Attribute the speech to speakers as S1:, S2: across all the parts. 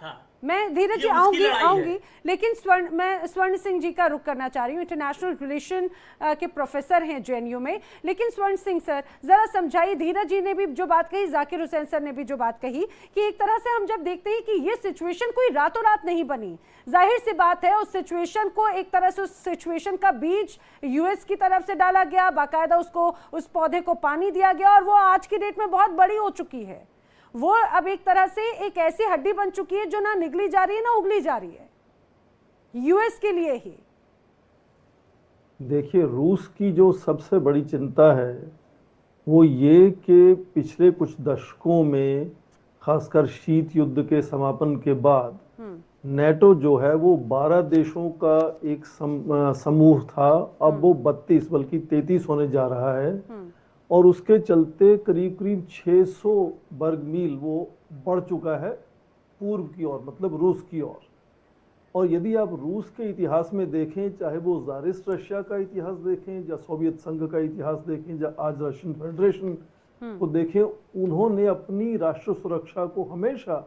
S1: था।
S2: मैं धीरज जी आऊंगी, लेकिन मैं स्वर्ण सिंह जी का रुख करना चाह रही हूँ। इंटरनेशनल रिलेशन के प्रोफेसर हैं जेएनयू में। लेकिन स्वर्ण सिंह सर जरा समझाइए, धीरज जी ने भी जो बात कही, जाकिर हुसैन सर ने भी जो बात कही, कि एक तरह से हम जब देखते हैं कि ये सिचुएशन कोई रातों रात नहीं बनी, जाहिर सी बात है उस सिचुएशन को एक तरह से, उस सिचुएशन का बीज यूएस की तरफ से डाला गया, बाकायदा उसको, उस पौधे को पानी दिया गया, और वो आज की डेट में बहुत बड़ी हो चुकी है। वो अब एक तरह से एक ऐसी हड्डी बन चुकी है जो ना निगली जा रही है ना उगली जा रही है, यूएस के लिए ही।
S3: देखिए, रूस की जो सबसे बड़ी चिंता है वो ये कि पिछले कुछ दशकों में, खासकर शीत युद्ध के समापन के बाद, नेटो जो है वो 12 देशों का एक समूह था, अब वो 32 बल्कि 33 होने जा रहा है। और उसके चलते करीब करीब 600 वर्ग मील वो बढ़ चुका है पूर्व की ओर, मतलब रूस की ओर। और यदि आप रूस के इतिहास में देखें, चाहे वो ज़ारिस्ट रशिया का इतिहास देखें, या सोवियत संघ का इतिहास देखें, या आज रशियन फेडरेशन को देखें, उन्होंने अपनी राष्ट्र सुरक्षा को हमेशा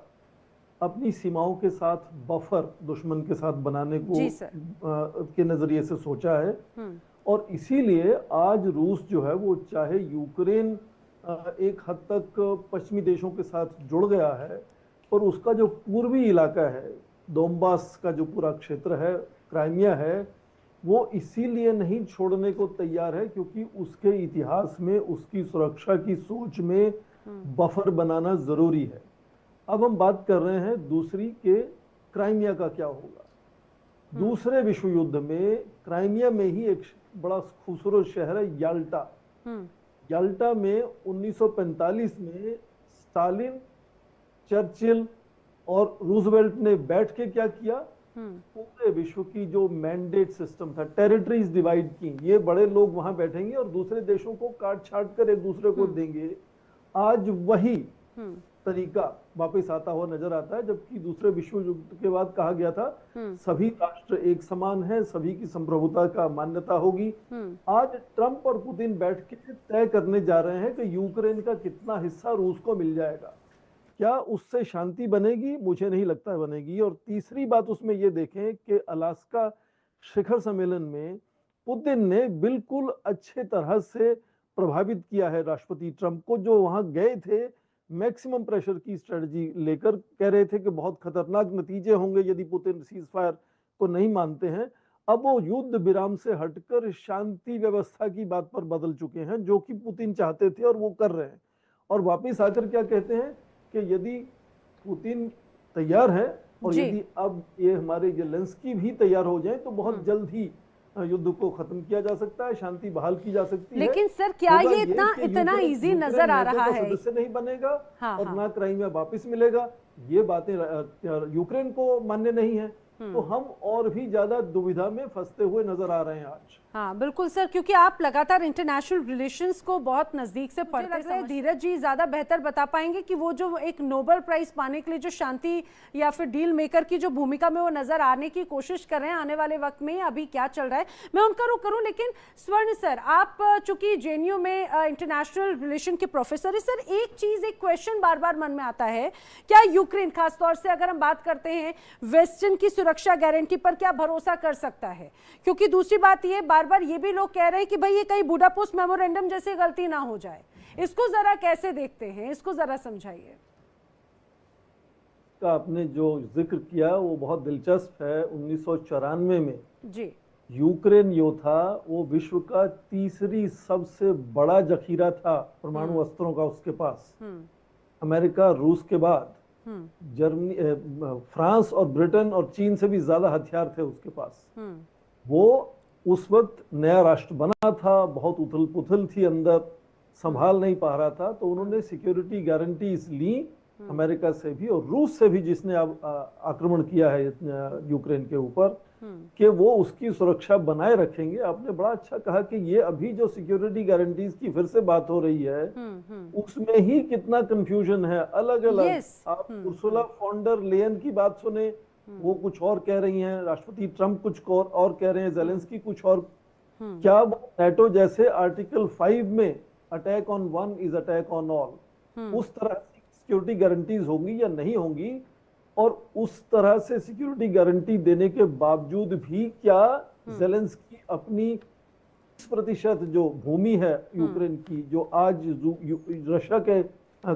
S3: अपनी सीमाओं के साथ बफर दुश्मन के साथ बनाने को के नजरिए से सोचा है। और इसीलिए आज रूस जो है वो, चाहे यूक्रेन एक हद तक पश्चिमी देशों के साथ जुड़ गया है, पर उसका जो पूर्वी इलाका है, दोनबास का जो पूरा क्षेत्र है, क्राइमिया है, वो इसीलिए नहीं छोड़ने को तैयार है क्योंकि उसके इतिहास में, उसकी सुरक्षा की सोच में बफर बनाना जरूरी है। अब हम बात कर रहे हैं दूसरी के क्राइमिया का क्या होगा। दूसरे विश्व युद्ध में क्राइमिया में ही एक बड़ा खूबसूरत शहर है याल्टा। याल्टा में 1945 में स्टालिन, चर्चिल और रूजवेल्ट ने बैठ के क्या किया, पूरे विश्व की जो मैंडेट सिस्टम था, टेरिटरीज डिवाइड की, ये बड़े लोग वहां बैठेंगे और दूसरे देशों को काट छाट कर एक दूसरे को देंगे। आज वही तरीका वापस आता हुआ नजर आता है, जबकि दूसरे विश्व युद्ध के बाद कहा गया था सभी राष्ट्र एक समान है, सभी की संप्रभुता का मान्यता होगी। आज ट्रंप और पुतिन बैठ के तय करने जा रहे हैं कि यूक्रेन का कितना हिस्सा रूस को मिल जाएगा। क्या उससे शांति बनेगी? मुझे नहीं लगता बनेगी। और तीसरी बात उसमें ये देखें कि अलास्का शिखर सम्मेलन में पुतिन ने बिल्कुल अच्छे तरह से प्रभावित किया है राष्ट्रपति ट्रंप को, जो वहां गए थे मैक्सिमम प्रेशर की स्ट्रेटजी लेकर, कह रहे थे कि बहुत खतरनाक नतीजे होंगे यदि पुतिन सीज फायर को नहीं मानते हैं। अब वो युद्ध विराम से हटकर शांति व्यवस्था की बात पर बदल चुके हैं, जो कि पुतिन चाहते थे और वो कर रहे हैं। और वापिस आकर क्या कहते हैं कि यदि पुतिन तैयार है और यदि अब ये हमारे ज़ेलेंस्की भी तैयार हो जाए तो बहुत जल्द ही युद्ध को खत्म किया जा सकता है, शांति बहाल की जा सकती है।
S2: लेकिन सर क्या ये इतना इजी नजर आ रहा है?
S3: सदस्य नहीं बनेगा और ना क्राइमिया वापस मिलेगा, ये बातें यूक्रेन को मान्य नहीं है, तो हम और भी ज्यादा दुविधा में फंसते हुए नजर आ रहे हैं आज।
S2: हाँ बिल्कुल सर, क्योंकि आप लगातार इंटरनेशनल रिलेशंस को बहुत नजदीक से पढ़ते हैं। धीरज जी ज्यादा बेहतर बता पाएंगे कि वो जो एक नोबेल प्राइज पाने के लिए जो शांति या फिर डील मेकर की जो भूमिका में वो नजर आने की कोशिश कर रहे हैं, आने वाले वक्त में अभी क्या चल रहा है, मैं उनका रुख करूं। लेकिन स्वर्ण सर, आप चूंकि जेएनयू में इंटरनेशनल रिलेशन के प्रोफेसर है सर, एक चीज, एक क्वेश्चन बार बार मन में आता है, क्या यूक्रेन, खासतौर से अगर हम बात करते हैं वेस्टर्न की सुरक्षा गारंटी पर, क्या भरोसा कर सकता है? क्योंकि दूसरी बात ये, बार बार ये भी लोग कह रहे हैं कि भाई ये कहीं बुडापेस्ट मेमोरेंडम जैसी गलती ना हो जाए। इसको जरा कैसे देखते हैं, इसको जरा समझाइए।
S3: आपने जो जिक्र किया वो बहुत दिलचस्प है। 1994 में
S2: जी
S3: यूक्रेन जो था वो विश्व का तीसरी सबसे बड़ा जखीरा था परमाणु अस्त्रों का उसके पास। अमेरिका, रूस के बाद जर्मनी, फ्रांस और ब्रिटेन और चीन से भी ज्यादा हथियार थे उसके पास। वो उस वक्त नया राष्ट्र बना था, बहुत उथल पुथल थी अंदर, संभाल नहीं पा रहा था, तो उन्होंने सिक्योरिटी गारंटीज ली अमेरिका से भी और रूस से भी, जिसने अब आक्रमण किया है यूक्रेन के ऊपर, कि वो उसकी सुरक्षा बनाए रखेंगे। आपने बड़ा अच्छा कहा कि ये अभी जो सिक्योरिटी गारंटीज की फिर से बात हो रही है, उसमें ही कितना कंफ्यूजन है। अलग अलग आप उर्सुला फॉन डर लेयन की बात सुने, वो कुछ और कह रही हैं, राष्ट्रपति ट्रंप कुछ और कह रहे हैं, ज़ेलेंस्की कुछ और। क्या वो नेटो जैसे आर्टिकल 5 में attack on one is attack on all, उस तरह सिक्योरिटी गारंटीज होंगी या नहीं होंगी, और उस तरह से सिक्योरिटी गारंटी देने के बावजूद भी क्या जेलेंस्की अपनी 20% जो भूमि है यूक्रेन की, जो आज रशिया के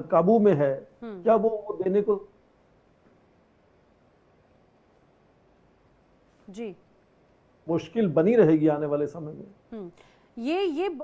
S3: काबू में है, क्या वो देने को
S2: जी
S3: मुश्किल बनी रहेगी आने वाले समय में?
S2: ये